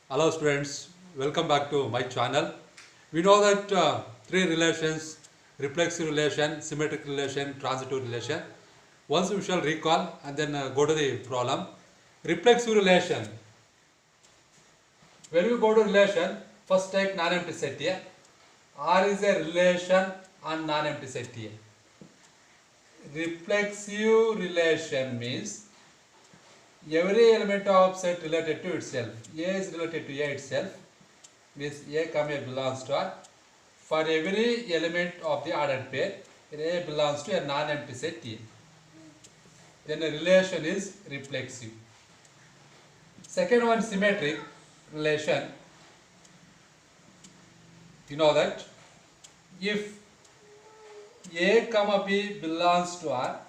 Hello students, welcome back to my channel. We know that three relations, reflexive relation, symmetric relation, transitive relation. Once we shall recall and then go to the problem. Reflexive relation. When we go to relation, first take non-empty set here. R is a relation and non-empty set here. Reflexive relation means every element of set related to itself. A is related to A itself, means A, A belongs to R. For every element of the ordered pair, A belongs to a non-empty set A. Then a relation is reflexive. Second one, symmetric relation. You know that if A, B belongs to R,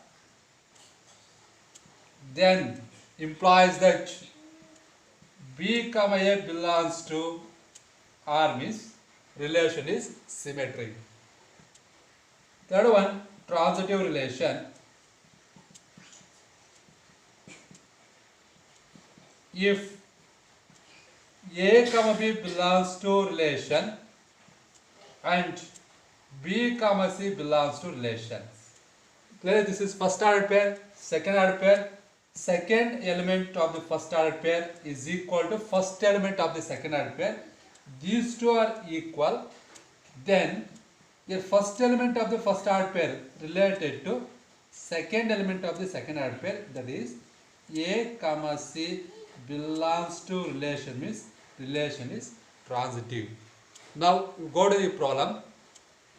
then implies that B, A belongs to R means relation is symmetric. Third one, transitive relation. If A, B belongs to relation and B, C belongs to relation. Clearly, this is first order pair, second order pair. Second element of the first order pair is equal to first element of the second order pair. These two are equal. Then the first element of the first order pair related to second element of the second order pair, that is A, C belongs to relation means relation is transitive. Now go to the problem.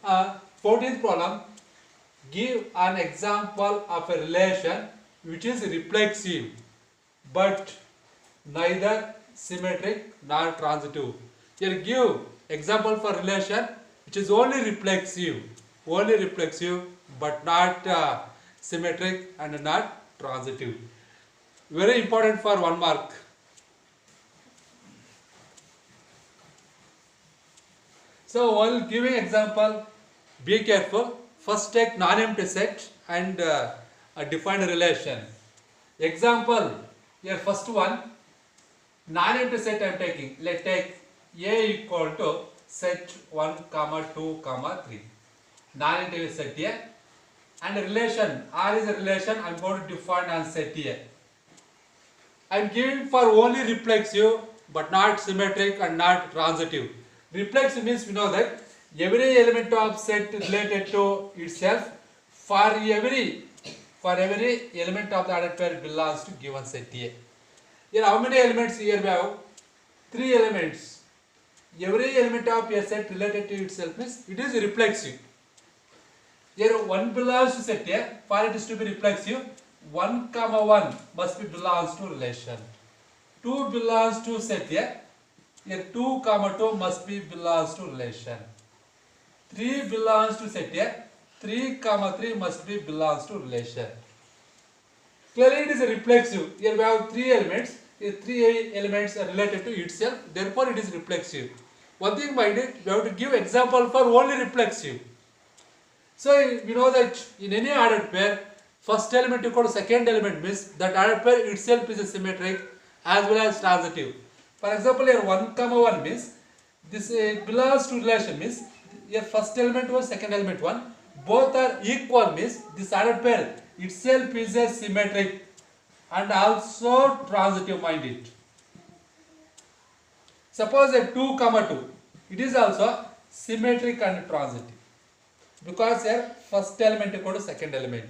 14th problem. Give an example of a relation which is reflexive but neither symmetric nor transitive. Here give example for relation which is only reflexive but not symmetric and not transitive. Very important for 1 mark. So while giving example, be careful. First take non-empty set and define a relation. Example, here first one, non-empty set I am taking. Let's take A equal to set 1, 2, 3. Non-empty set here. And a relation, R is a relation I am going to define and set here. I am giving for only reflexive but not symmetric and not transitive. Reflexive means we know that every element of set related to itself for every element of the ordered pair belongs to given set A. Here how many elements here we have? 3 elements. Every element of a set related to itself means it is reflexive. Here 1 belongs to set A. For it is to be reflexive, 1, 1 must be belongs to relation. 2 belongs to set A. Here 2, 2 must be belongs to relation. 3 belongs to set A. 3, 3 must be belongs to relation. Clearly it is a reflexive. Here we have 3 elements. Here 3 elements are related to itself. Therefore it is reflexive. One thing mind it, we have to give example for only reflexive. So we know that in any ordered pair, first element equal to second element means that ordered pair itself is a symmetric as well as transitive. For example, here 1, 1 means this belongs to relation means here first element 1, second element 1, both are equal means this ordered pair itself is a symmetric and also transitive, mind it. Suppose a 2, 2, it is also symmetric and transitive because here first element equal to second element.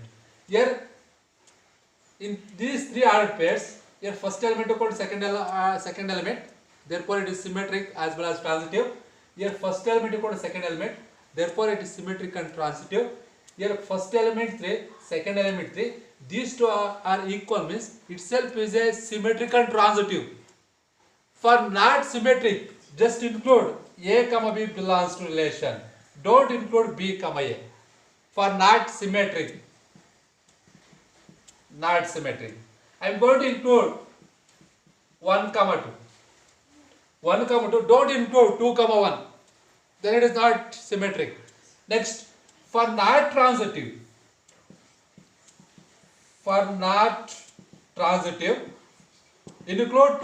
Here in these 3 ordered pairs, here first element equal to second element, therefore it is symmetric as well as transitive. Here first element equal to second element, therefore it is symmetric and transitive. Here first element 3, second element 3, these two are equal means itself is a symmetric and transitive. For not symmetric, just include A, B belongs to relation. Don't include B, A. For not symmetric, I am going to include 1, 2. 1, 2, don't include 2, 1. Then it is not symmetric. Next, for not transitive, include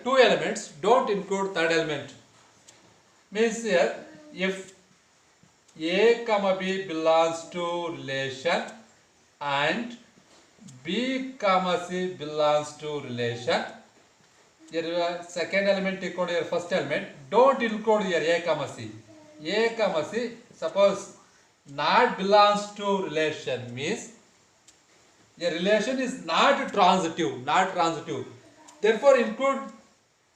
two elements, don't include third element. Means here, if A comma B belongs to relation and B comma C belongs to relation, your second element equal to your first element, don't include here A comma C. A comma C, suppose not belongs to relation means a relation is not transitive. Therefore, include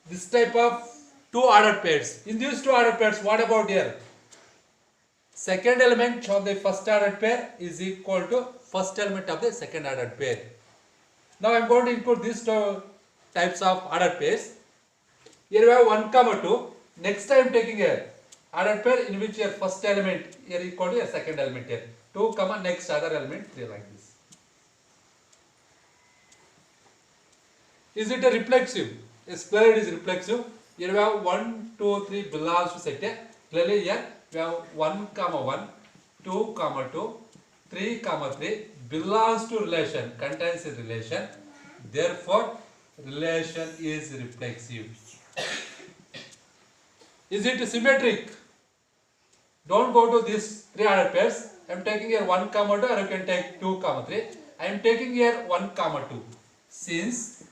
this type of two ordered pairs. In these two ordered pairs, what about here? Second element of the first ordered pair is equal to first element of the second ordered pair. Now I am going to include these two types of ordered pairs. Here we have 1 comma 2. Next I am taking a ordered pair in which your first element here equal to your second element here. 2 comma next other element 3 like this. Is it a reflexive? Yes, clearly it is reflexive. Here we have 1, 2, 3 belongs to set A. Clearly here we have 1 comma 1, 2 comma 2, 3 comma 3 belongs to relation, contains a relation. Therefore, relation is reflexive. Is it symmetric? Don't go to these three ordered pairs. I am taking here 1 comma 2 or you can take 2 comma 3. I am taking here 1 comma 2. Since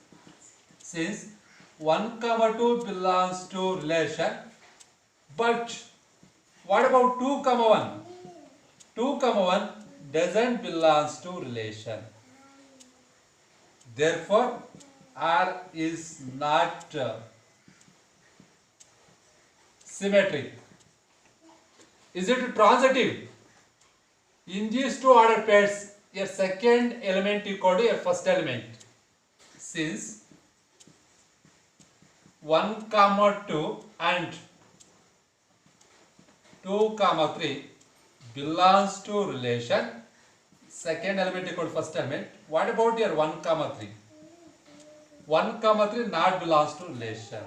1 comma 2 belongs to relation, but what about 2 comma 1? 2 comma 1 doesn't belongs to relation. Therefore, R is not symmetric. Is it transitive? In these two ordered pairs, your second element equal to your first element. Since 1 comma 2 and 2 comma 3 belongs to relation, second element equal to first element. What about your 1 comma 3? 1 comma 3 not belongs to relation.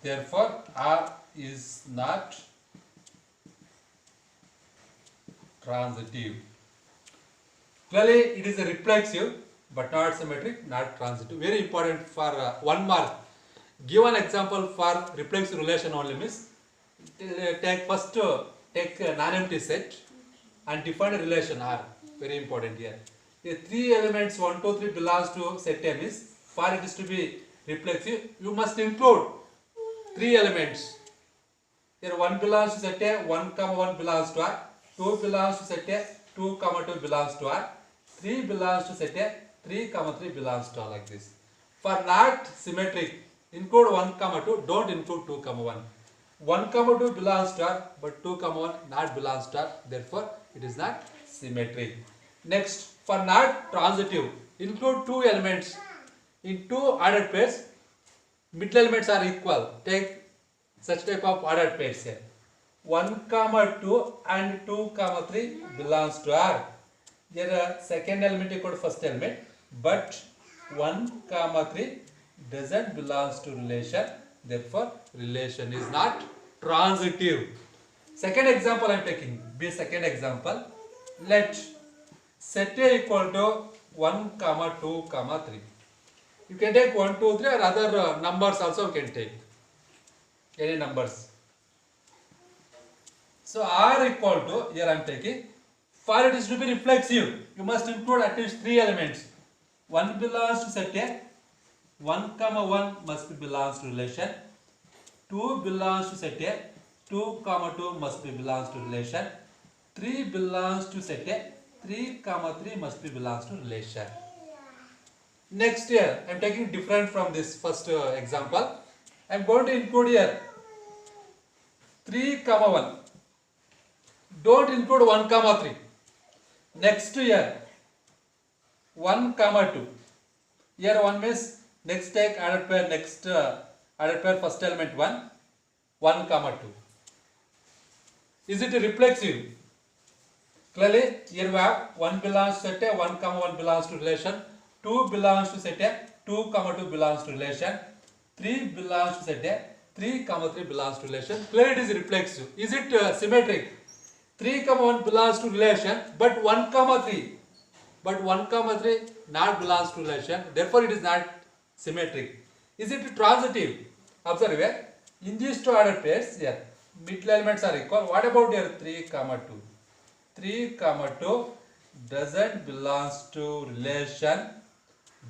Therefore, R is not transitive. Clearly, it is a reflexive but not symmetric, not transitive. Very important for 1 mark. Give an example for reflexive relation only means take a non-empty set and define a relation R. Very important here. The 3 elements 1, 2, 3 belongs to set A means for it is to be reflexive, you must include 3 elements. Here 1 belongs to set A, 1 comma 1 belongs to R, 2 belongs to set A, 2 comma 2 belongs to R, 3 belongs to set A, 3 comma 3 belongs to R like this. For not symmetric, include 1 comma 2, don't include 2 comma 1. 1 comma 2 belongs to R, but 2 comma 1 not belongs to R, therefore it is not symmetric. Next, for not transitive, include 2 elements. In 2 ordered pairs, middle elements are equal. Take such type of ordered pairs here. 1 comma 2 and 2 comma 3 belongs to R. Here second element equal to first element, but 1 comma 3 doesn't belongs to relation. Therefore, relation is not transitive. Second example I am taking. Be second example. Let set A equal to 1 comma 2 comma 3. You can take 1, 2, 3 or other numbers also you can take. Any numbers. So R equal to, here I am taking, for it is to be reflexive, you must include at least 3 elements. 1 belongs to set A, 1 comma 1 must be belongs to relation, 2 belongs to set A, 2 comma 2 must be belongs to relation, 3 belongs to set A, 3 comma 3 must be belongs to relation. Next here, I am taking different from this first example. I am going to include here 3 comma 1. Don't include 1 comma 3. Next here 1 comma 2. Here 1 means next take added pair, next added pair first element 1, 1 comma 2. Is it reflexive? Clearly here we have 1 belongs to set A, 1 comma 1 belongs to relation, 2 belongs to set A, 2 comma 2 belongs to relation, 3 belongs to set A, 3 comma 3 belongs to relation. Clearly it is reflexive. Is it symmetric? 3 comma 1 belongs to relation, but 1 comma 3 but 1 comma 3 not belongs to relation, therefore it is not symmetric. Is it transitive? Observe here, in these two ordered pairs here middle elements are equal. What about here 3 comma 2? 3 comma 2 doesn't belongs to relation,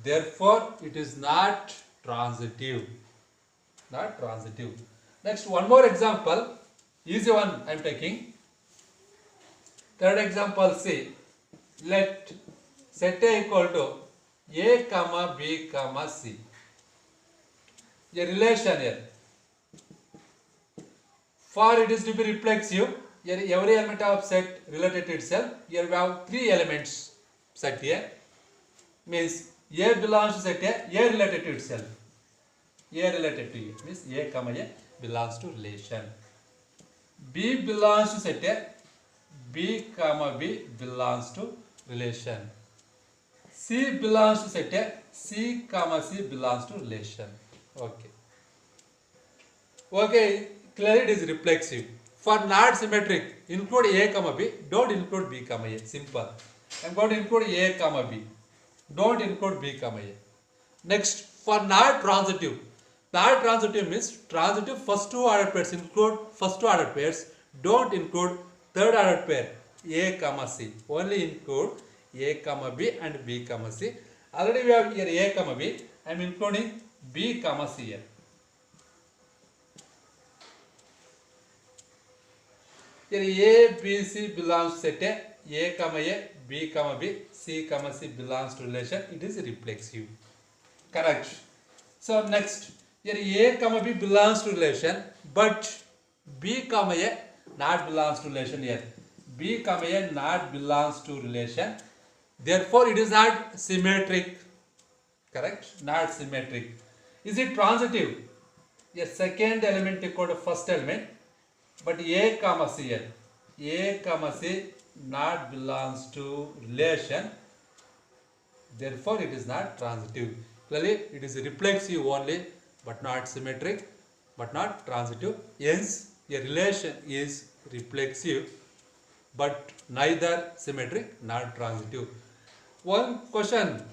therefore it is not transitive. Not transitive. Next, one more example, easy one I am taking. Third example, see, let set A equal to A comma B comma C. A relation here. For it is to be reflexive, here every element of set related to itself. Here we have 3 elements set here. Means A belongs to set A related to itself. A related to A means A comma A belongs to relation. B belongs to set A. B comma B belongs to relation. C belongs to set A. C comma C belongs to relation. Okay. Okay, clearly it is reflexive. For not symmetric, include A comma B, don't include B comma A. Simple. I am going to include A comma B. Don't include B comma A. Next, for not transitive. Not transitive means transitive first two ordered pairs, include first two ordered pairs. Don't include third ordered pair A comma C. Only include A comma B and B comma C. Already we have here A comma B. I am including B comma C here. Here A, B, C belongs to set A comma A, B comma B, C comma C belongs to relation. It is reflexive. Correct. So next, here A comma B belongs to relation, but B comma A not belongs to relation here. B comma A not belongs to relation. Therefore, it is not symmetric. Correct? Not symmetric. Is it transitive? Yes, second element equal to first element. But A comma C here, A comma C not belongs to relation, therefore it is not transitive. Clearly it is reflexive only, but not symmetric, but not transitive. Hence a relation is reflexive, but neither symmetric nor transitive. One question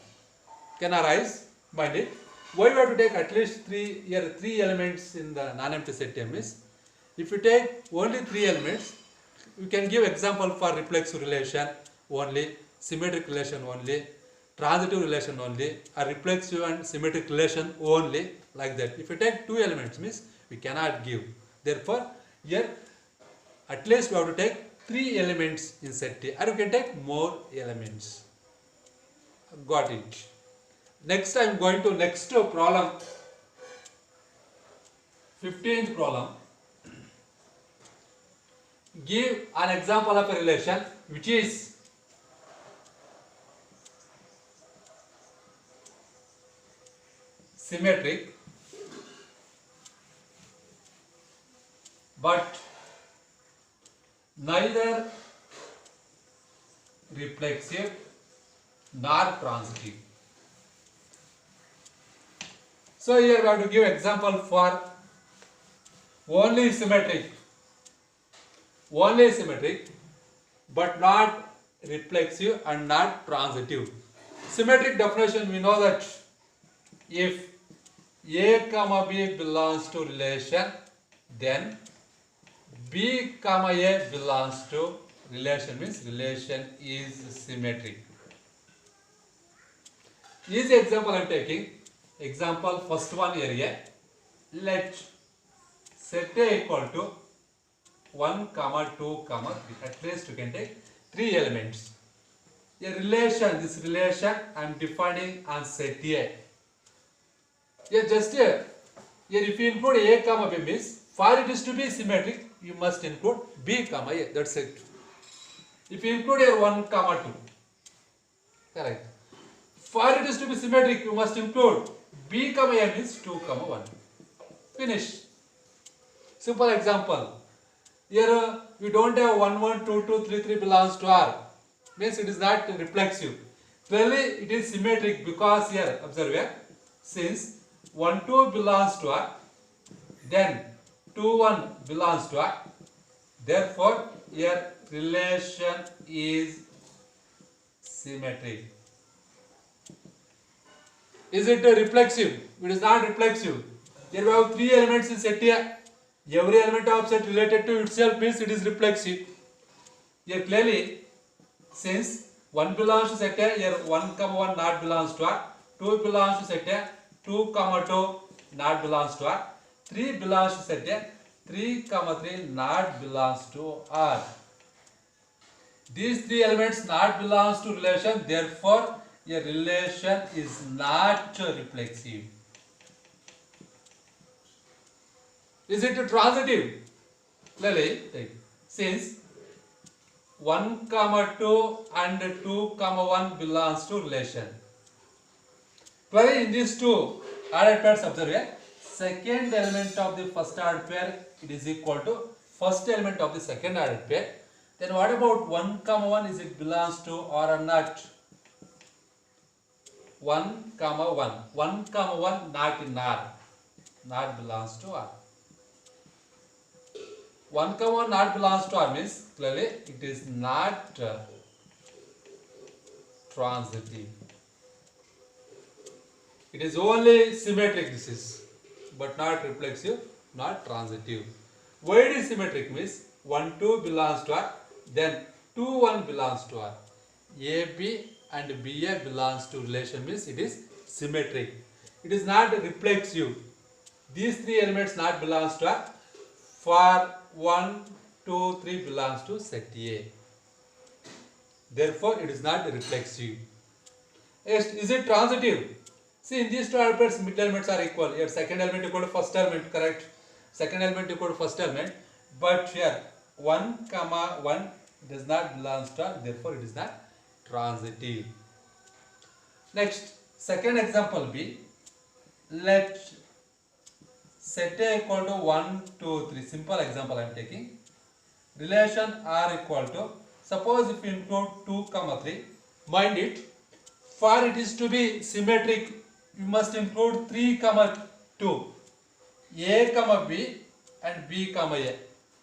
can arise, mind it, why we have to take at least three elements in the non-empty set M is, if you take only 3 elements, you can give example for reflexive relation only, symmetric relation only, transitive relation only, or reflexive and symmetric relation only, like that. If you take 2 elements means we cannot give. Therefore, here at least we have to take 3 elements in set T, or you can take more elements. Got it. Next I am going to next problem, 15th problem. Give an example of a relation which is symmetric but neither reflexive nor transitive. So here we have to give example for only symmetric but not reflexive and not transitive. Symmetric definition, we know that if A comma B belongs to relation, then B comma A belongs to relation, means relation is symmetric. Easy example I am taking. Example first one area. Let set A equal to 1, 2, 3. At least you can take 3 elements. A relation, this relation I am defining on set A. Here just here if you include A comma B means for it is to be symmetric, you must include B comma A. That's it. If you include here 1, 2. Correct. For it is to be symmetric, you must include B comma A means 2, 1. Finish. Simple example. Here we don't have 1, 1, 2, 2, 3, 3 belongs to R. Means it is not reflexive. Clearly it is symmetric because here, observe here, since 1, 2 belongs to R, then 2, 1 belongs to R. Therefore here relation is symmetric. Is it reflexive? It is not reflexive. Here we have three elements in set A. Every element of set related to itself means it is reflexive. Here clearly, since 1 belongs to set A, here 1 comma 1 not belongs to R, 2 belongs to set A, 2 comma 2 not belongs to R, 3 belongs to set A, 3 comma 3 not belongs to R. These three elements not belongs to relation, therefore a relation is not reflexive. Is it transitive? Clearly, since 1 comma 2 and 2 comma 1 belongs to relation. Clearly, in these two ordered pairs, observe a second element of the first ordered pair, it is equal to first element of the second ordered pair. Then what about 1 comma 1, is it belongs to or not? 1 comma 1. 1 comma 1 not in R. Not belongs to R. 1 comma 1 not belongs to R means clearly it is not transitive. It is only symmetric, this is, but not reflexive, not transitive. Why it is symmetric means 1 2 belongs to R, then 2 1 belongs to R. AB and BA belongs to relation means it is symmetric. It is not reflexive. These three elements not belongs to R. For 1 2 3 belongs to set A. Therefore, it is not reflexive. Is it transitive? See, in these two ordered pairs, mid elements are equal. Here, second element equal to first element, correct? Second element equal to first element. But here, 1 comma 1 does not belong to R, therefore it is not transitive. Next, second example B. Let set A equal to 1 2 3. Simple example I am taking. Relation R equal to, suppose if you include 2 comma 3, mind it, for it is to be symmetric, you must include 3 comma 2, A comma B and B comma A.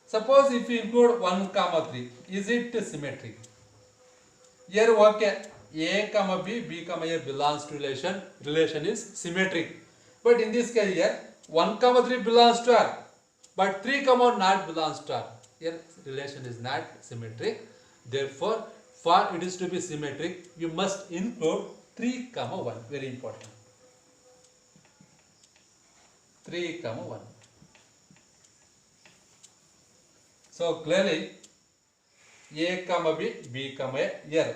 Suppose if you include 1 comma 3, is it symmetric? Here okay, A comma B, B comma A belongs to relation, relation is symmetric. But in this case here, 1 comma 3 belongs to R, but 3 comma not belongs to R. Here relation is not symmetric. Therefore, for it is to be symmetric, you must include 3 comma 1. Very important. 3 comma 1. So clearly, A comma B, B comma A, here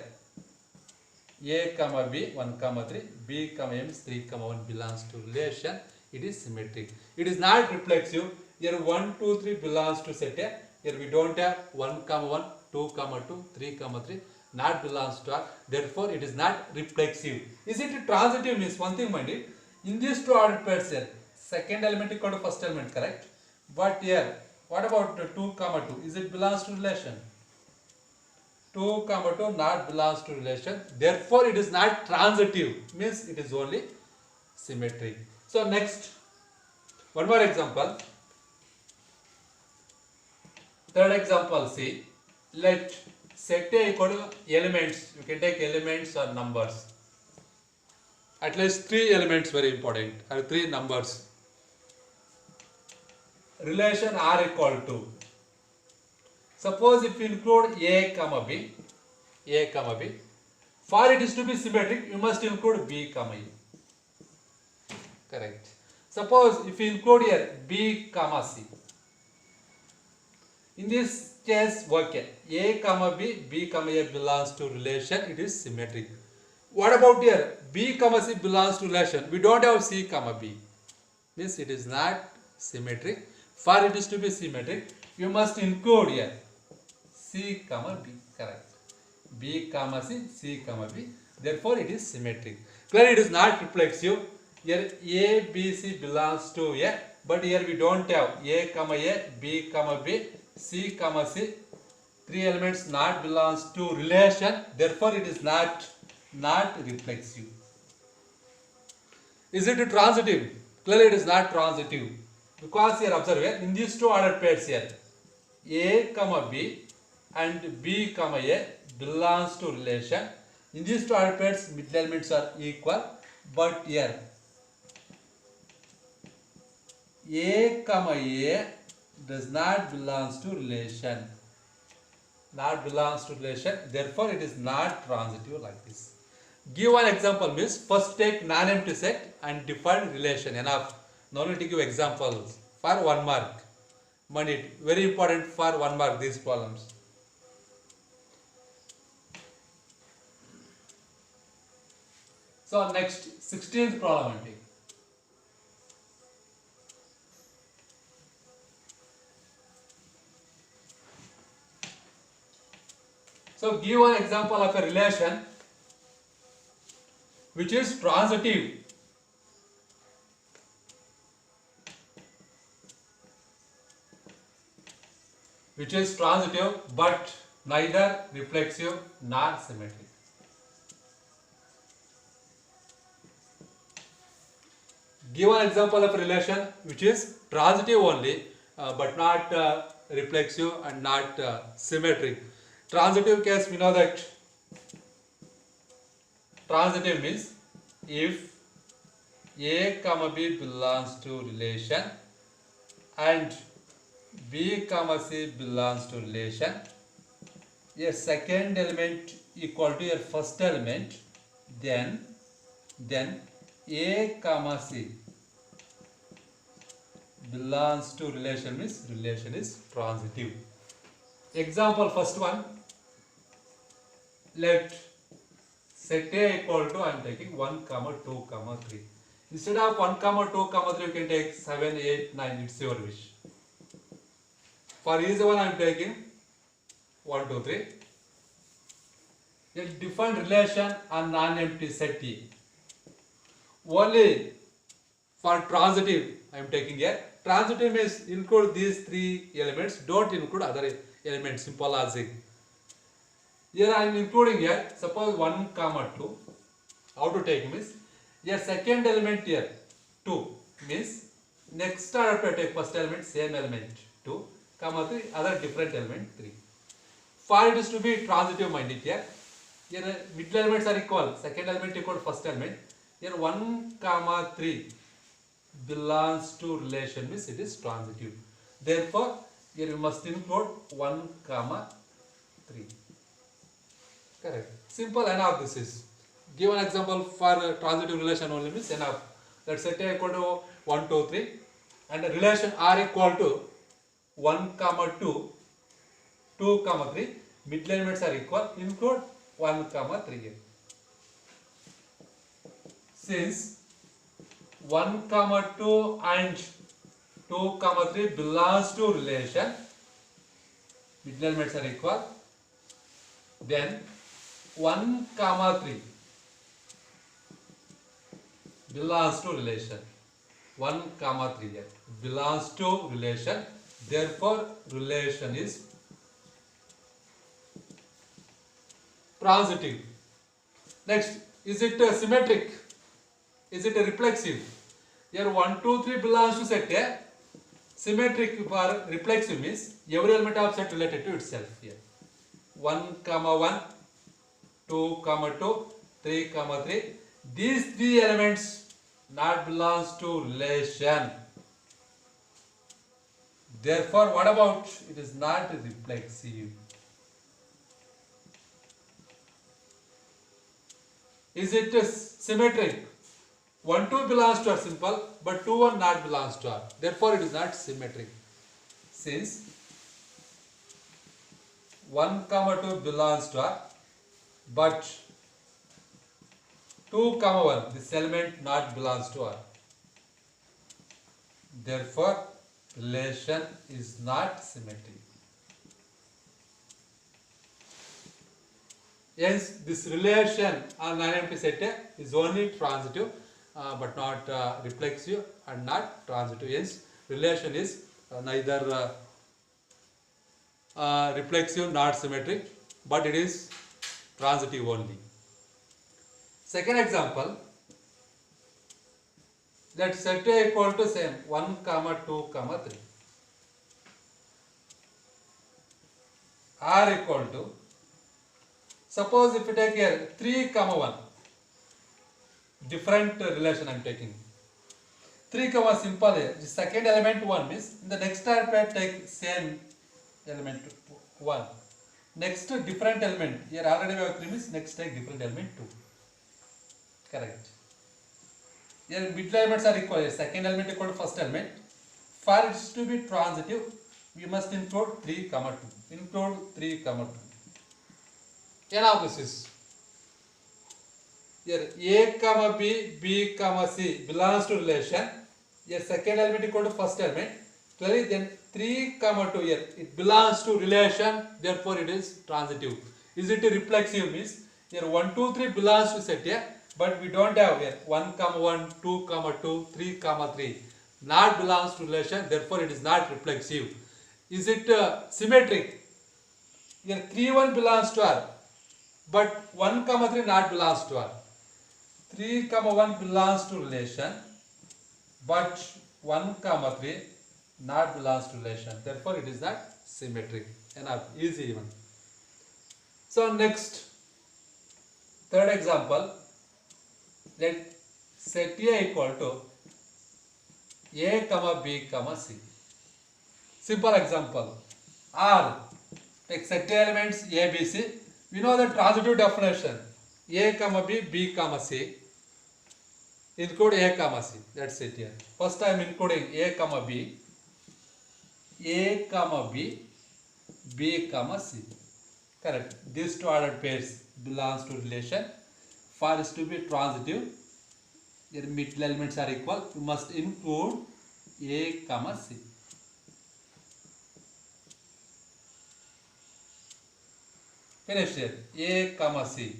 A comma B, 1 comma 3, B comma A means 3 comma 1 belongs to relation, it is symmetric. It is not reflexive. Here 1, 2, 3 belongs to set A. Here we don't have 1 comma 1, 2 comma 2, 3 comma 3, not belongs to R. Therefore, it is not reflexive. Is it transitive means one thing mind it. In these two ordered pairs here, second element equal to first element, correct? But here, what about 2 comma 2? Is it belongs to relation? 2 comma 2 not belongs to relation. Therefore, it is not transitive. Means it is only symmetric. So next, one more example. Third example, see. Let set A equal to elements. You can take elements or numbers. At least 3 elements very important. Or 3 numbers. Relation R equal to. Suppose if you include A comma B, for it is to be symmetric, you must include B comma A. Correct. Suppose if you include here B comma C. In this case, okay, A comma B, B comma A belongs to relation, it is symmetric. What about here? B comma C belongs to relation. We don't have C comma B. Means it is not symmetric. For it is to be symmetric, you must include here C comma B, correct. B comma C, C comma B. Therefore, it is symmetric. Clearly, it is not reflexive. Here A, B, C belongs to A, but here we don't have A comma A, B comma B, C comma C. 3 elements not belongs to relation. Therefore, it is not reflexive. Is it transitive? Clearly, it is not transitive. Because here observe in these two ordered pairs here, A comma B and B comma A belongs to relation. In these two ordered pairs, middle elements are equal. but here A comma A does not belongs to relation. Not belongs to relation, therefore it is not transitive like this. Give one example means first take non-empty set and define relation. Enough. Now need to give examples for 1 mark. Money very important for 1 mark these problems. So next 16th problem anti. So give one example of a relation which is transitive. Which is transitive but neither reflexive nor symmetric. Give an example of a relation which is transitive only but not reflexive and not symmetric. Transitive case, we know that transitive means if A comma B belongs to relation and B comma C belongs to relation, a second element equal to a first element, then A comma C belongs to relation means relation is transitive. Example first one, let set A equal to, I am taking 1 comma 2 comma 3. Instead of 1 comma 2 comma 3 you can take 7, 8, 9, it's your wish. For easy one I am taking 1, 2, 3. A different relation on non-empty set E. Only for transitive I am taking here. Transitive means include these 3 elements, don't include other elements, simple logic. Here I am including here, suppose 1 comma 2. How to take means, here second element here 2 means next I have to take first element same element 2 comma 3 other different element 3. For it is to be transitive minded here middle elements are equal, second element equal to first element. Here 1 comma 3 belongs to relation means it is transitive. Therefore here you must include 1 comma 3. Correct. Simple enough this is. Give an example for transitive relation only means enough. Let's set A equal to 1, 2, 3 and the relation R equal to 1 comma 2, 2 comma 3. Middle elements are equal, include 1 comma 3 here. Since 1 comma 2 and 2 comma 3 belongs to relation, middle elements are equal, then 1 comma 3 belongs to relation. 1 comma 3 here belongs to relation. Therefore, relation is transitive. Next, is it symmetric? Is it reflexive? Here 1, 2, 3 belongs to set A. Symmetric for reflexive means every element of set related to itself here. 1 comma 1, 2 comma 2, 3 comma 3. These 3 elements not belongs to relation. Therefore, what about it is not reflexive? Is it symmetric? 1, 2 belongs to R simple, but 2, 1 not belongs to R. Therefore, it is not symmetric. Since 1 comma 2 belongs to R, but 2 comma 1, this element not belongs to R. Therefore, relation is not symmetric. Hence, this relation on non-empty set A is only transitive but not reflexive and not transitive. Hence, relation is neither reflexive nor symmetric, but it is transitive only. Second example, let set A equal to same 1 comma 2 comma 3. R equal to, suppose if you take here 3 comma 1, different relation I am taking. 3 comma simple here. The second element 1 means in the next type I take same element 1. Next different element. Here already we have 3 means next take different element 2. Correct. Here middle elements are equal. Here second element equal to first element. For it to be transitive, we must include 3 comma 2. Include 3 comma 2. Now this is here A comma B, B comma C belongs to relation. Here second element equal to first element. Clearly then 3 comma 2 here it belongs to relation, therefore it is transitive. Is it reflexive means here 1 2 3 belongs to set here, but we don't have here 1 comma 1, 2 comma 2, 3 comma 3 not belongs to relation, therefore it is not reflexive. Is it symmetric? Here 3 1 belongs to R, but 1 comma 3 not belongs to R. 3 comma 1 belongs to relation, but 1 comma 3 not belongs to relation, therefore it is not symmetric. Enough, easy even. So next, third example, let set A equal to A comma B comma C. Simple example. R, take set A elements A, B, C. We know the transitive definition. A comma B, B comma C. Include A comma C. That's it here. First I am including A comma B, A comma B, B comma C. Correct. These two ordered pairs belongs to relation. For is to be transitive, your middle elements are equal. You must include A comma C. Finished here. A comma C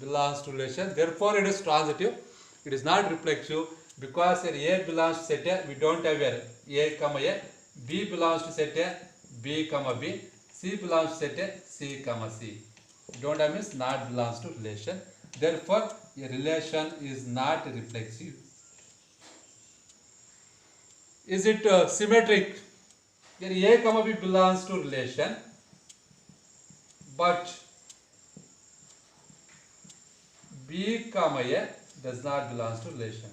belongs to relation. Therefore, it is transitive. It is not reflexive because here A belongs to set A. We don't have here A comma A. B belongs to set A. B comma B. C belongs to set A. C comma C. Don't have means not belongs to relation. Therefore, a relation is not reflexive. Is it symmetric? Here A comma B belongs to relation, but B comma A does not belong to relation.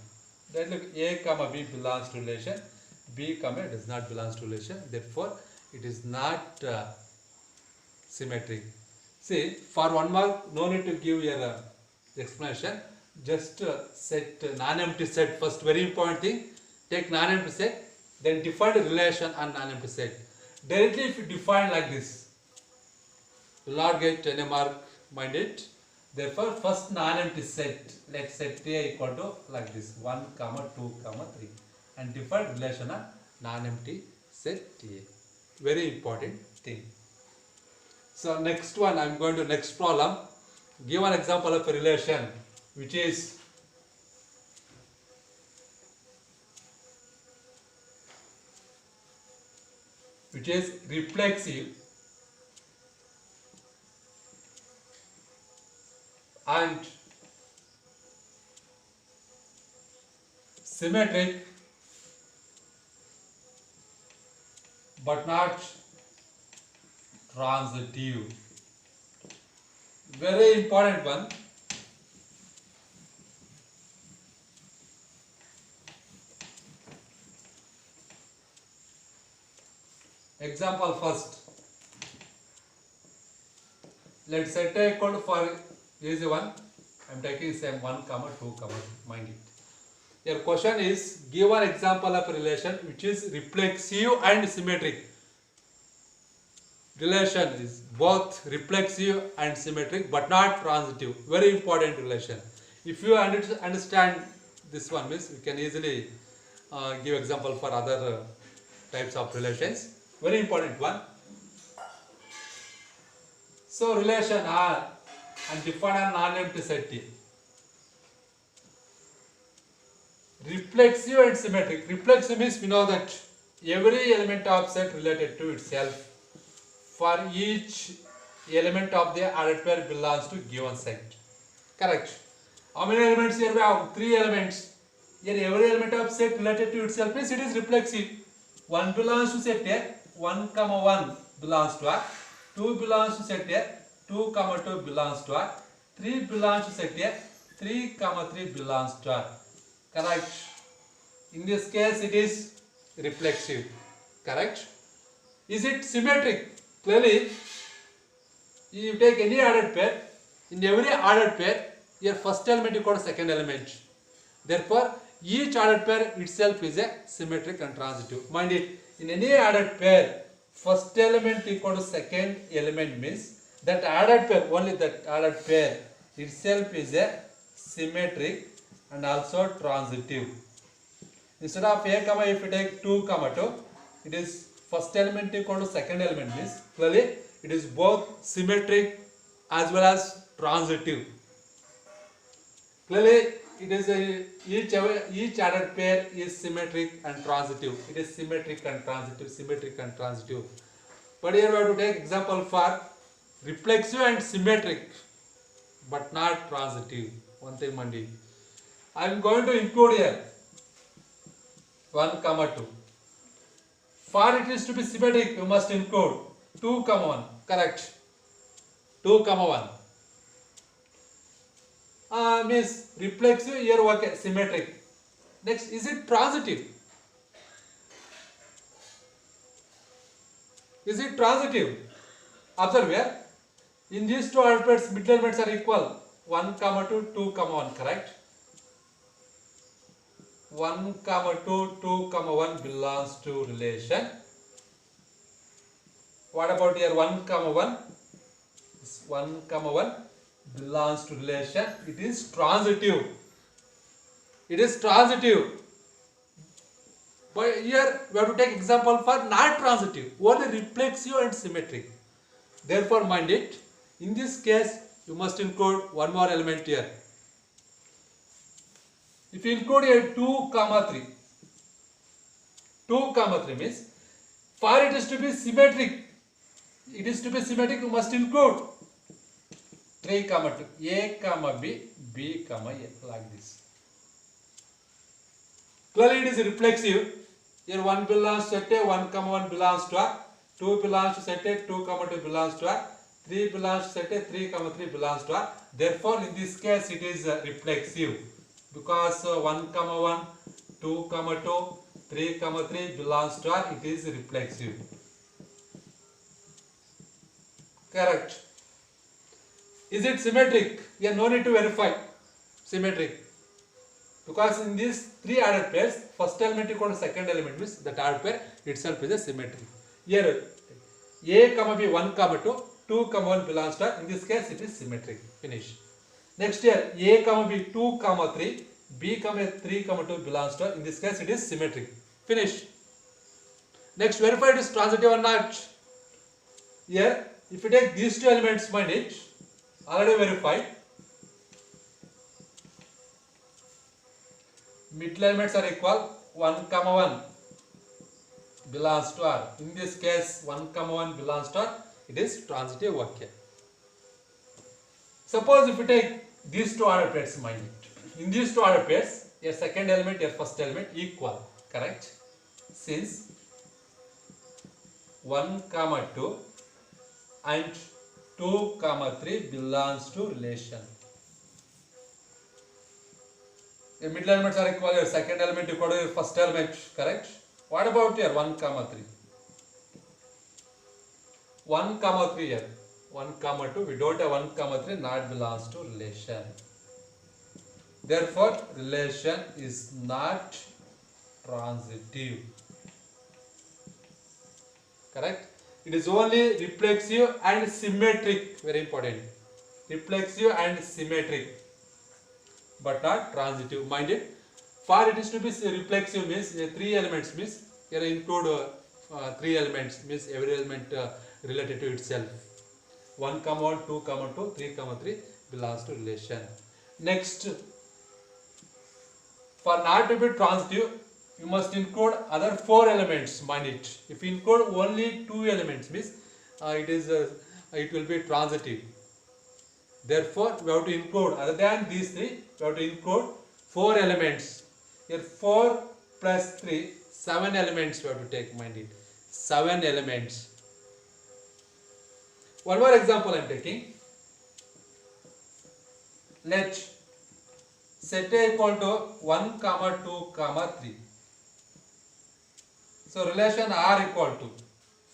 Then look, A comma B belongs to relation, B comma A does not belong to relation. Therefore, it is not symmetric. See, for 1 mark, no need to give your explanation. Just set non-empty set first. Very important thing. Take non-empty set, then define the relation on non-empty set. Directly, if you define like this, you will not get any mark. Mind it. Therefore, first non-empty set. Let's set A equal to like this 1 comma 2 comma 3, and define relation on non-empty set A. Very important thing. So next one, I am going to next problem. Give an example of a relation which is reflexive and symmetric but not transitive. Very important one. Example first. Let's set A equal to, for easy one, I am taking same 1 comma 2 comma, mind it. Your question is, give an example of a relation which is reflexive and symmetric. Relation is both reflexive and symmetric but not transitive. Very important relation. If you understand this one, means you can easily give example for other types of relations. Very important one. So relation R and define a non-empty set T. Reflexive and symmetric. Reflexive means we know that every element of set related to itself. For each element of the ordered pair belongs to given set. Correct. How many elements here we have? 3 elements. Here every element of set related to itself means it is reflexive. 1 belongs to set A, 1 comma 1 belongs to R, 2 belongs to set A, 2 comma 2 belongs to R, 3 belongs to set A, 3 comma 3 belongs to R. Correct. In this case it is reflexive. Correct. Is it symmetric? Clearly, you take any ordered pair, in every ordered pair, your first element equal to second element. Therefore, each ordered pair itself is a symmetric and transitive. Mind it, in any ordered pair, first element equal to second element means that ordered pair, only that ordered pair itself is a symmetric and also transitive. Instead of a comma, if you take 2 comma 2, it is first element equal to second element means clearly it is both symmetric as well as transitive. Clearly, it is each ordered pair is symmetric and transitive. It is symmetric and transitive, symmetric and transitive. But here we have to take example for reflexive and symmetric, but not transitive. One thing, Mandi. I am going to include here 1 comma 2. For it is to be symmetric, you must include 2 comma 1. Correct. 2 comma 1. Means reflexive, here okay, symmetric. Next, is it transitive? Is it transitive? Observe here. In these two ordered pairs, mid elements are equal. 1 comma 2, 2 comma 1, correct? 1 comma 2, 2 comma 1 belongs to relation. What about here 1 comma 1? 1 comma 1 belongs to relation. It is transitive. It is transitive. But here we have to take example for not transitive, only reflexive and symmetric. Therefore, mind it. In this case, you must include one more element here. If you include here 2 comma 3, 2 comma 3 means for it is to be symmetric. It is to be symmetric, you must include 3 comma 2, A comma B, B comma A, like this. Clearly it is reflexive. Here 1 belongs to set A, 1 comma 1 belongs to R, 2 belongs to set A, 2 comma 2 belongs to R, 3 belongs to set A, 3 comma 3 belongs to R. Therefore, in this case it is reflexive because 1 comma 1, 2 comma 2, 3 comma 3 belongs to R, it is reflexive. Correct. Is it symmetric? Here no need to verify. Symmetric. Because in these 3 ordered pairs, first element equal to second element means that ordered pair itself is a symmetry. Here A comma B 1 comma 2, 2 comma 1 belongs to R. In this case it is symmetric. Finish. Next here A comma B 2 comma 3, B comma 3 comma 2 belongs to R. In this case it is symmetric. Finish. Next, verify it is transitive or not. Here if you take these 2 elements, mind it, already verified. Middle elements are equal. 1 comma 1 belongs to R. In this case 1 comma 1 belongs to R. It is transitive. Okay. Suppose if you take these 2 ordered pairs, mind it. In these 2 ordered pairs, your second element, your first element equal. Correct? Since 1 comma 2 and 2 comma 3 belongs to relation. The middle elements are equal, your second element equal to your first element, correct? What about here 1 comma 3? 1 comma 3 here, 1 comma 2, we don't have 1 comma 3, not belongs to relation. Therefore, relation is not transitive. Correct? It is only reflexive and symmetric, very important. Reflexive and symmetric, but not transitive. Mind it. For it is to be reflexive means 3 elements means here include 3 elements means every element related to itself. 1 comma 1, 2 comma 2, 3 comma 3 belongs to relation. Next, for not to be transitive, you must include other 4 elements. Mind it. If you include only 2 elements means it will be transitive. Therefore, we have to include other than these 3. We have to include 4 elements. Here 4 plus 3, 7 elements we have to take. Mind it. 7 elements. One more example I am taking. Let set A equal to 1 comma 2 comma 3. So relation R equal to,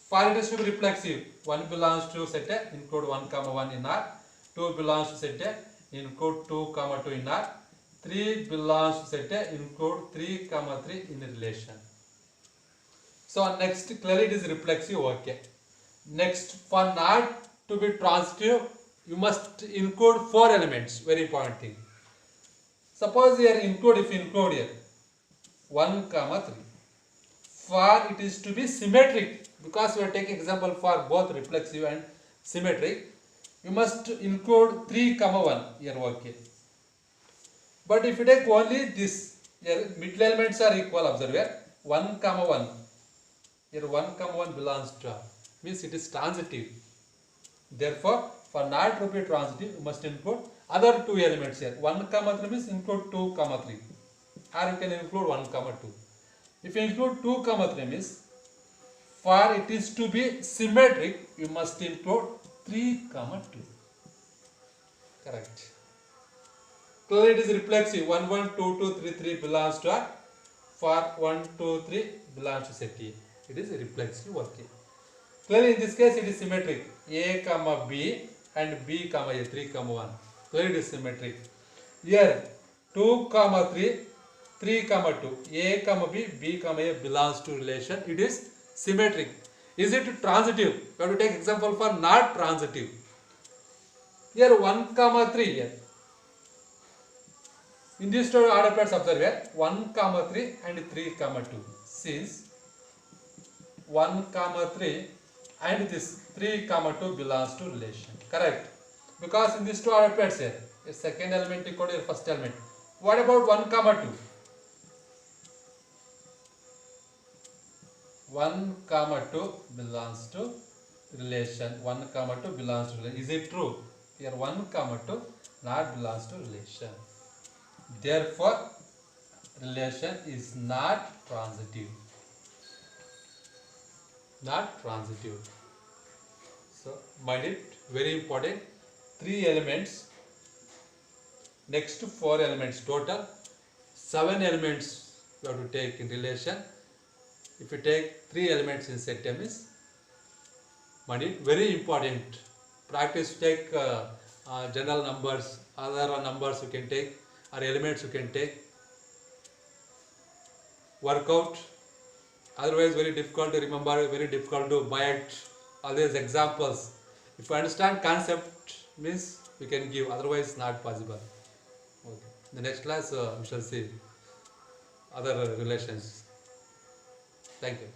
for it is to be reflexive, 1 belongs to set A, include 1 comma 1 in R, 2 belongs to set A, include 2 comma 2 in R, 3 belongs to set A, include 3 comma 3 in the relation. So next, clearly it is reflexive, okay. Next, for not to be transitive, you must include 4 elements, very important thing. Suppose here include, if you include here 1 comma 3. For it is to be symmetric, because we are taking example for both reflexive and symmetric, you must include 3 comma 1 here, okay. But if you take only this, here middle elements are equal, observe here 1 comma 1, here 1 comma 1 belongs to R, means it is transitive. Therefore, for not to be transitive, you must include other 2 elements here. 1 comma 3 means include 2 comma 3, or you can include 1 comma 2. If you include 2 comma 3 means, for it is to be symmetric, you must include 3 comma 2. Correct. Clearly it is reflexive. 1 1 2 2 3 3 belongs to R. For 1 2 3 belongs to set A. It is reflexive, okay. Clearly in this case it is symmetric. A comma B and B comma A, 3 comma 1. Clearly it is symmetric. Here 2 comma 3, 3 comma 2, A comma B, B comma A belongs to relation. It is symmetric. Is it transitive? You have to take example for not transitive. Here 1 comma 3 here. In these two order pairs, observe here 1 comma 3 and 3 comma 2. Since 1 comma 3 and this 3 comma 2 belongs to relation. Correct. Because in these two order pairs here, a second element equal to your first element. What about 1 comma 2? 1 comma 2 belongs to relation. 1 comma 2 belongs to relation. Is it true? Here 1 comma 2 not belongs to relation. Therefore, relation is not transitive. Not transitive. So, mind it, very important. 3 elements. Next 4 elements total. 7 elements you have to take in relation. If you take 3 elements in set M is, mind it, very important. Practice to take general numbers, other numbers you can take, or elements you can take. Work out. Otherwise very difficult to remember, very difficult to buy it. All these examples. If you understand concept means we can give, otherwise not possible. Okay. In the next class we shall see other relations. Thank you.